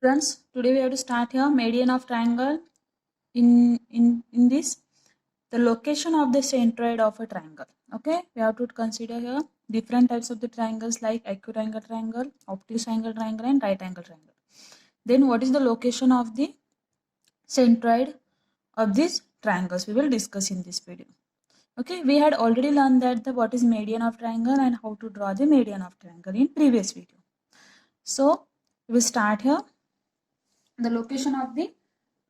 Friends, today we have to start here median of triangle. In this, the location of the centroid of a triangle. Okay, we have to consider here different types of the triangles like acute angle triangle, obtuse angle triangle, and right angle triangle. Then, what is the location of the centroid of these triangles? We will discuss in this video. Okay, we had already learned that the what is median of triangle and how to draw the median of triangle in previous video. So, we will start here. The location of the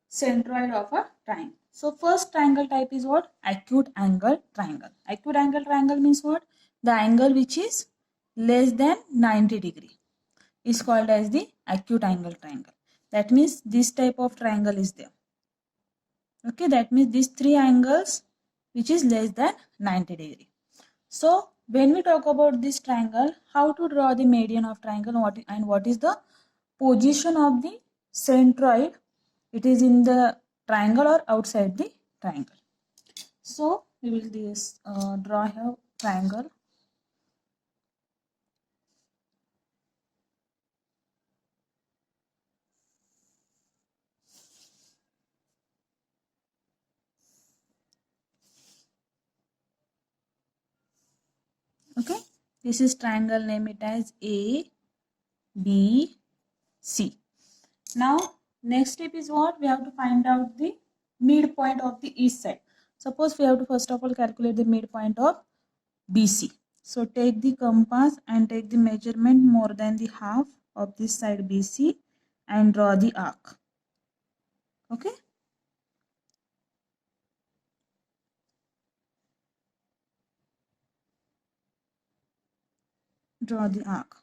centroid of a triangle. So first triangle type is what? Acute angle triangle. Acute angle triangle means what? The angle which is less than 90 degree is called as the acute angle triangle. That means this type of triangle is there. Okay, that means these three angles which is less than 90 degree. So when we talk about this triangle, how to draw the median of triangle and what is the position of the centroid? It is in the triangle or outside the triangle. So we will draw here triangle. Okay, this is triangle, name it as A, B, C. Now next step is what? We have to find out the midpoint of the east side. Suppose we have to first of all calculate the midpoint of BC. So take the compass and take the measurement more than the half of this side BC and draw the arc. Okay. Draw the arc.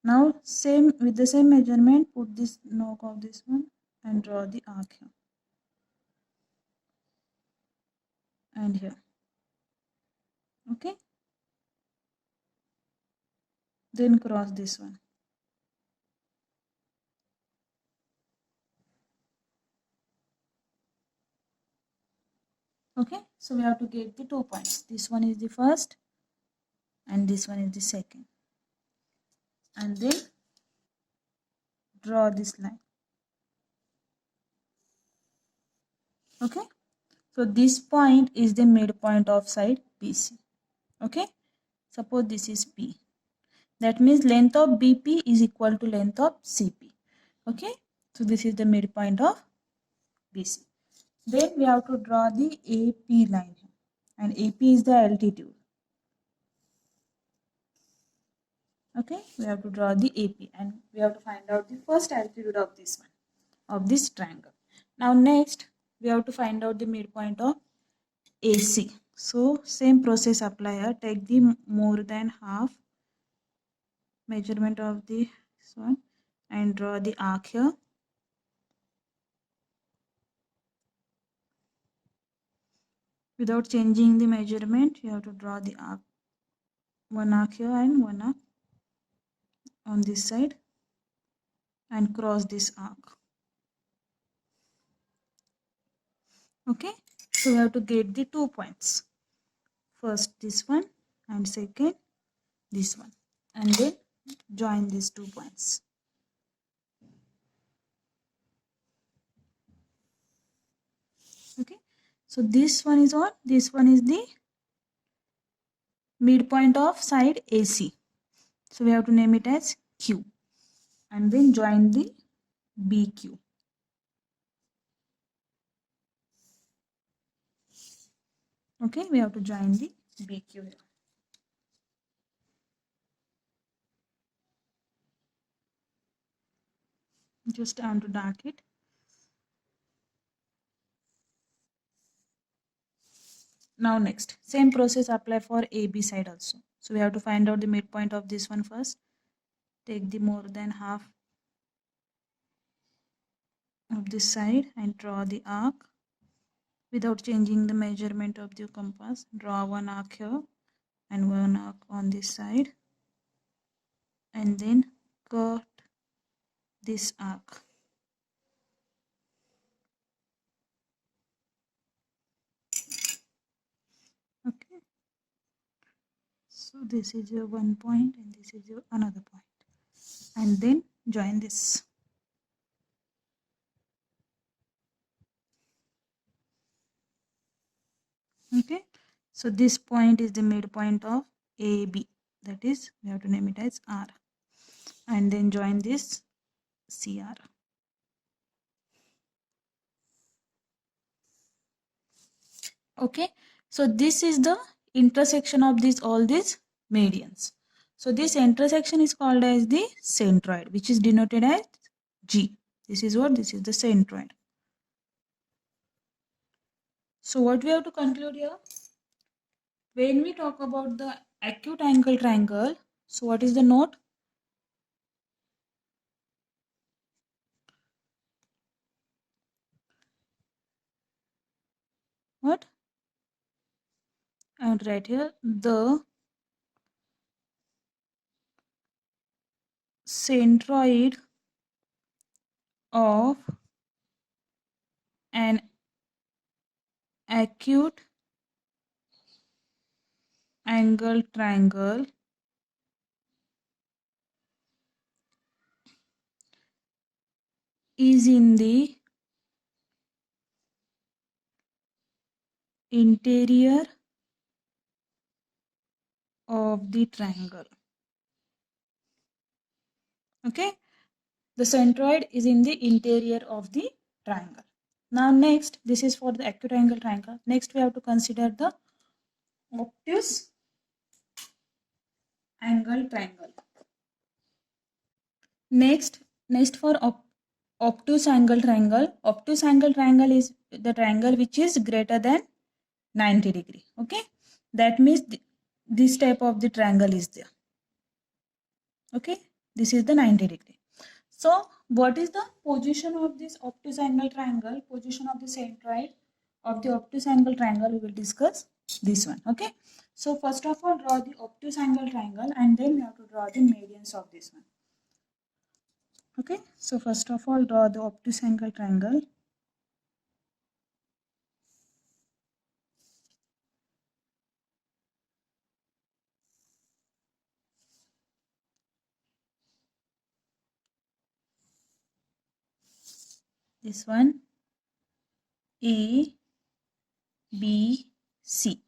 Now same with the same measurement, put this knock of this one and draw the arc here and here. Okay. Then cross this one. Okay, so we have to get the 2 points. This one is the first and this one is the second. And then draw this line. Okay, so this point is the midpoint of side BC. Okay, suppose this is P. That means length of BP is equal to length of CP. Okay, so this is the midpoint of BC. Then we have to draw the AP line here. And AP is the altitude. Okay, we have to draw the AP and we have to find out the first altitude of this one, of this triangle. Now next, we have to find out the midpoint of AC. So same process apply here. Take the more than half measurement of this one and draw the arc here. Without changing the measurement, you have to draw the arc. One arc here and one arc on this side and cross this arc. Okay, so we have to get the 2 points. First this one and second this one, and then join these 2 points. Okay, so this one is what? This one is the midpoint of side AC. So we have to name it as Q and then join the BQ. Okay, we have to join the BQ here. Just time to dark it. Now next, same process apply for AB side also. So we have to find out the midpoint of this one first. Take the more than half of this side and draw the arc. Without changing the measurement of the compass, draw one arc here and one arc on this side and then cut this arc. Okay, so this is your one point and this is your another point, and then join this. Okay, so this point is the midpoint of AB, that is we have to name it as R, and then join this CR. Okay, so this is the intersection of all these medians. So this intersection is called as the centroid, which is denoted as G. This is the centroid. So what we have to conclude here, when we talk about the acute angle triangle, so what is the note? What? And right here, the centroid of an acute angle triangle is in the interior of the triangle. Okay, the centroid is in the interior of the triangle. Now next, this is for the acute angle triangle. Next we have to consider the obtuse angle triangle. Next for obtuse angle triangle. Obtuse angle triangle is the triangle which is greater than 90 degree. Okay, that means this type of the triangle is there. Okay, this is the 90 degree. So what is the position of this obtuse angle triangle? Position of the centroid of the obtuse angle triangle, we will discuss this one. Okay, so first of all, draw the obtuse angle triangle, and then we have to draw the medians of this one. Okay, so first of all, draw the obtuse angle triangle. This one, A, B, C.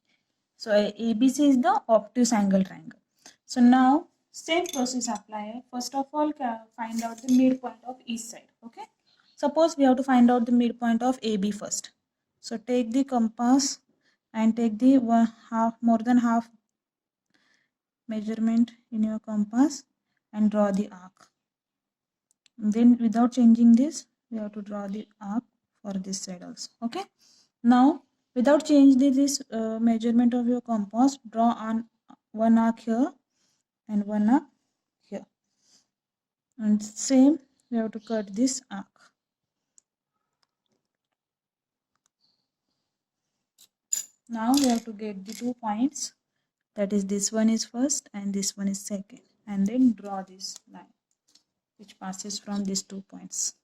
So ABC is the obtuse angle triangle. So now same process apply. First of all, find out the midpoint of each side. Okay, suppose we have to find out the midpoint of AB first. So take the compass and take the more than half measurement in your compass and draw the arc. Then without changing this, we have to draw the arc for this side also. Okay, now without changing this measurement of your compass, draw on one arc here and one arc here, and same we have to cut this arc. Now we have to get the 2 points, that is this one is first and this one is second, and then draw this line which passes from these 2 points.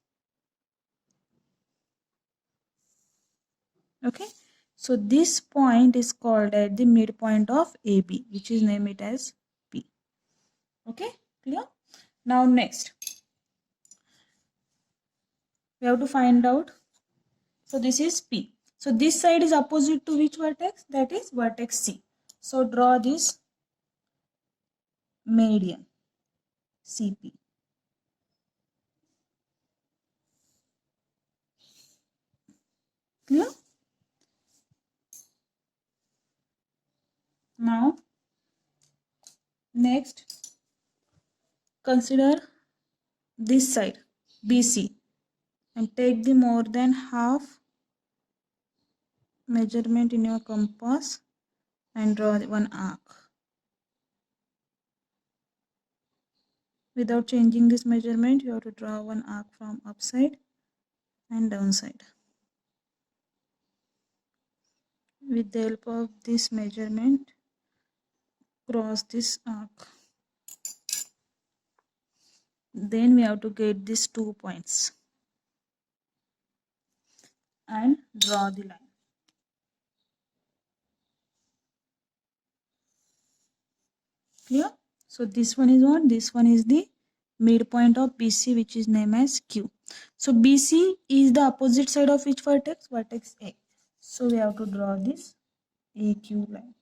Okay, so this point is called at the midpoint of AB, which is name it as P. Okay, clear? Now next we have to find out, so this is P. So this side is opposite to which vertex? That is vertex C. So draw this median CP. Clear? Now next consider this side BC and take the more than half measurement in your compass and draw one arc. Without changing this measurement, you have to draw one arc from upside and downside. With the help of this measurement, cross this arc. Then we have to get these 2 points and draw the line. Clear? So this one is what? This one is the midpoint of BC, which is named as Q. So BC is the opposite side of which vertex? Vertex A. So we have to draw this AQ line.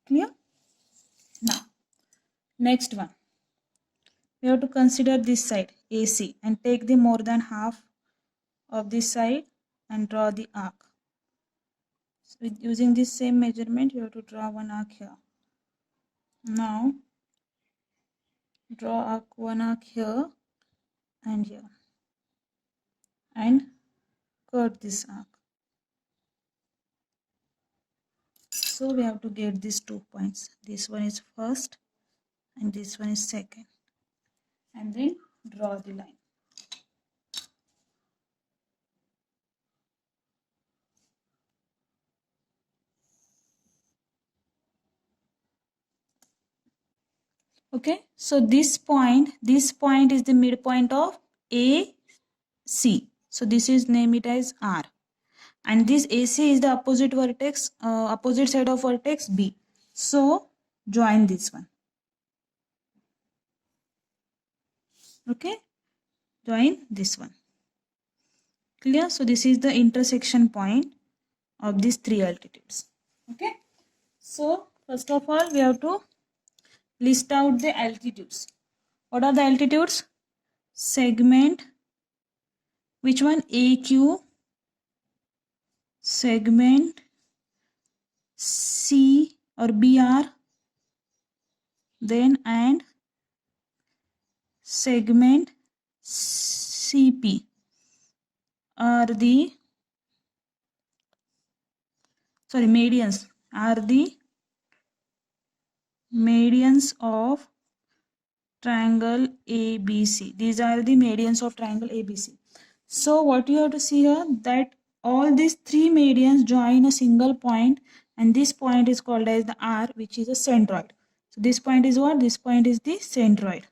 Clear? Now, next one. We have to consider this side AC and take the more than half of this side and draw the arc. So with using this same measurement, you have to draw one arc here. Now, draw one arc here and here and cut this arc. So we have to get these 2 points. This one is first and this one is second. And then draw the line. Okay, so this point is the midpoint of AC. So this is name it as R. And this AC is the opposite vertex, opposite side of vertex B. So join this one. Okay, join this one. Clear? So this is the intersection point of these three altitudes. Okay, so first of all we have to list out the altitudes. What are the altitudes? Segment, which one? AQ, segment C or BR, then and segment CP are the medians are the medians of triangle ABC. These are the medians of triangle ABC. So what you have to see here, that all these three medians join a single point, and this point is called as the R, which is a centroid. So this point is what? This point is the centroid.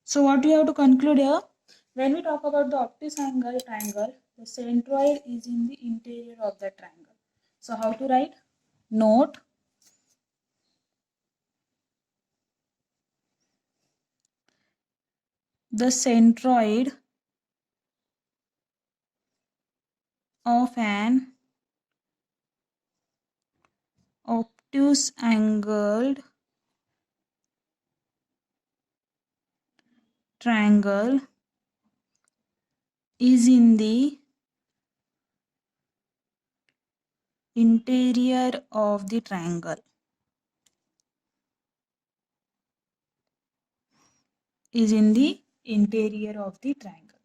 So what you have to conclude here, when we talk about the obtuse angle triangle, the centroid is in the interior of the triangle. So how to write? Note the centroid of an obtuse angled triangle is in the interior of the triangle. Is in the interior of the triangle.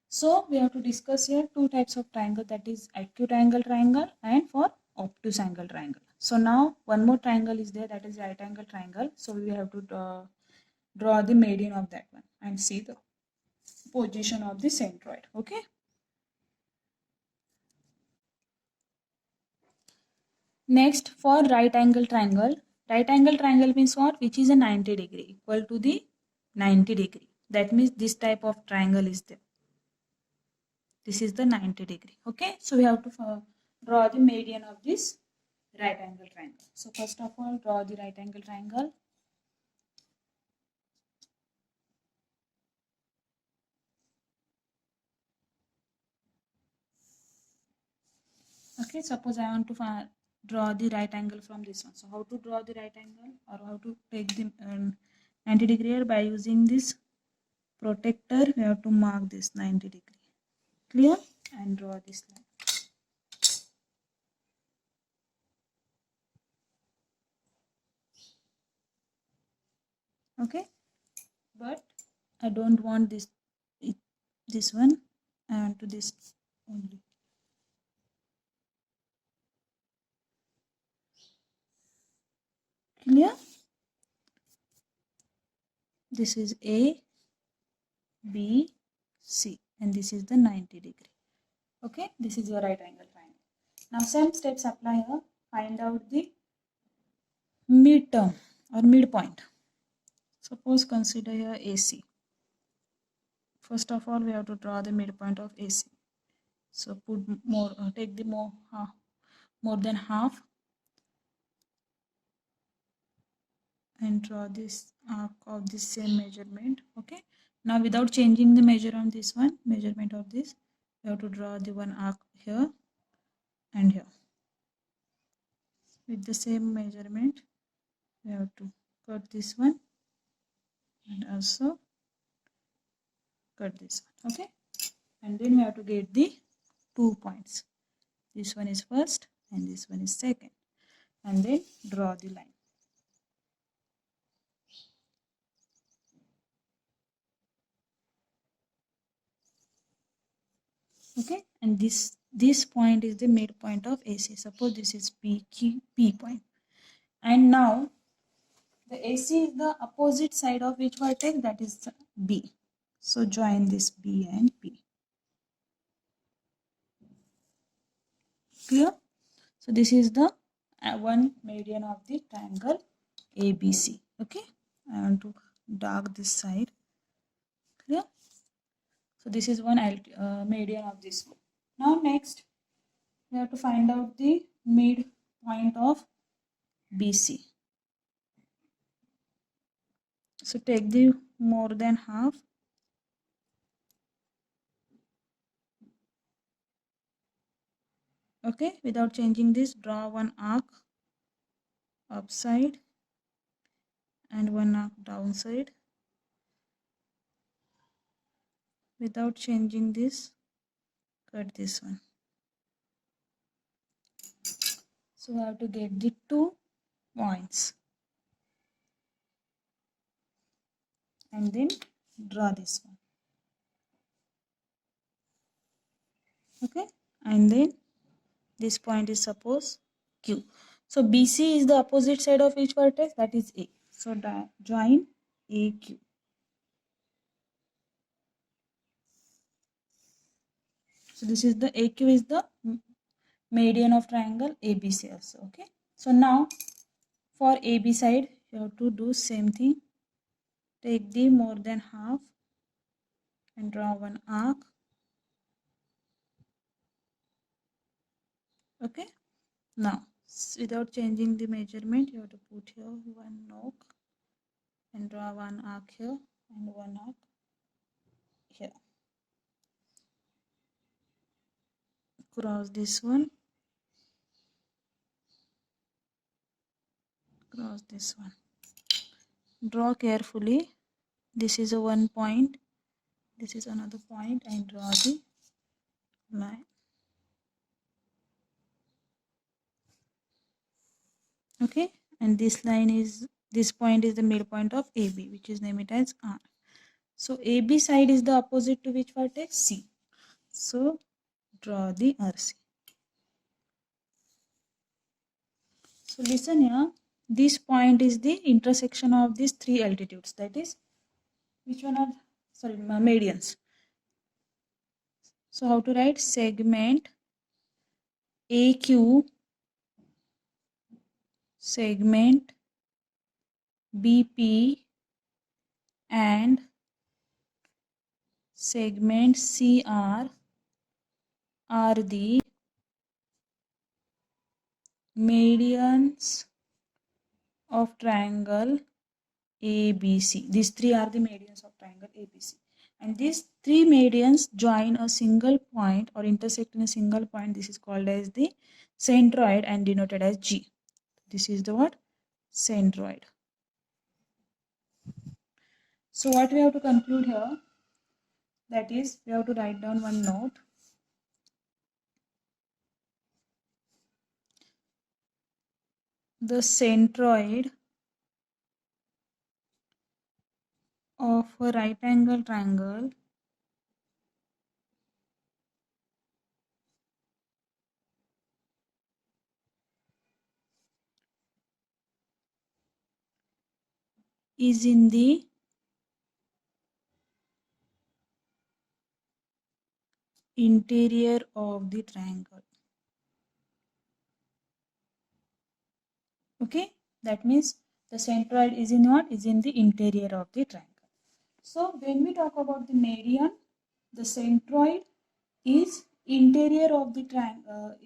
So we have to discuss here two types of triangle, that is acute angle triangle and for obtuse angle triangle. So now one more triangle is there, that is right angle triangle. So we have to draw the median of that one and see the position of the centroid. Okay. Next, for right angle triangle means what? Which is a 90 degree, equal to the 90 degree. That means this type of triangle is there. This is the 90 degree. Okay, so we have to draw the median of this right angle triangle. So first of all, draw the right angle triangle. Okay, suppose I want to draw the right angle from this one. So how to draw the right angle, or how to take the 90 degree here? By using this protector, we have to mark this 90 degree. Clear? And draw this line. Okay, but I don't want this one. I want to this only. Clear? This is A, B, C, and this is the 90 degree. Okay, this is your right angle triangle. Now same steps apply here. Find out the midterm or midpoint. Suppose consider here AC. First of all, we have to draw the midpoint of AC. So put more, take the more than half and draw this arc of the same measurement. Okay, Now without changing the measurement of this, we have to draw the one arc here and here. With the same measurement, we have to cut this one and also cut this one. Okay, and then we have to get the 2 points. This one is first and this one is second, and then draw the line. Okay, and this point is the midpoint of AC. Suppose this is P point, and now the AC is the opposite side of which vertex, that is B. So join this B and P. Clear? So this is the one meridian of the triangle ABC. Okay, I want to dark this side. Clear? So this is one meridian of this one. Now next, we have to find out the midpoint of BC. So take the more than half. Okay, without changing this, draw one arc upside and one arc downside. Without changing this, cut this one. So we have to get the 2 points and then draw this one. Okay, and then this point is suppose Q. So BC is the opposite side of each vertex, that is A. So join AQ. So this is the AQ is the meridian of triangle ABC also. Okay, so now for AB side you have to do same thing. Take the more than half and draw one arc. Okay, now without changing the measurement, you have to put here one nook and draw one arc here and one arc here. Cross this one, cross this one. Draw carefully. This is a one point, this is another point, and draw the line. Okay, and this point is the midpoint of AB, which is named as R. So AB side is the opposite to which vertex? C. So draw the RC. So listen here, this point is the intersection of these 3 altitudes, that is, which one are, sorry, meridians. So how to write? Segment AQ, segment BP, and segment CR are the meridians of triangle ABC. These 3 are the meridians of triangle ABC. And these 3 meridians join a single point or intersect in a single point. This is called as the centroid and denoted as G. This is the what? Centroid. So what we have to conclude here, that is, we have to write down one note. The centroid of a right angle triangle is in the interior of the triangle. Okay, that means the centroid is in what? Is in the interior of the triangle. So when we talk about the meridian, the centroid is interior of the triangle.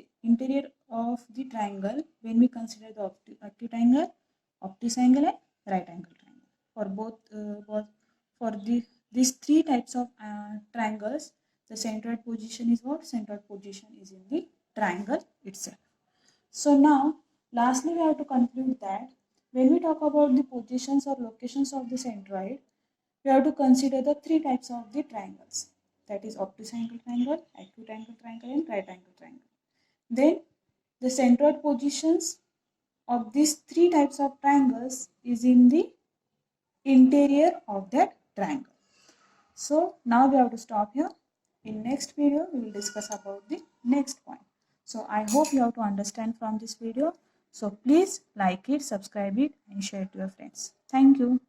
When we consider the acute angle, obtuse angle, and right angle triangle. For both for the these three types of triangles, the centroid position is what? Centroid position is in the triangle itself. So now, lastly, we have to conclude that when we talk about the positions or locations of the centroid, we have to consider the three types of the triangles. That is obtuse angle triangle, acute angle triangle, and right angle triangle. Then the centroid positions of these three types of triangles is in the interior of that triangle. So now we have to stop here. In next video, we will discuss about the next point. So I hope you have to understand from this video. So please like it, subscribe it, and share it to your friends. Thank you.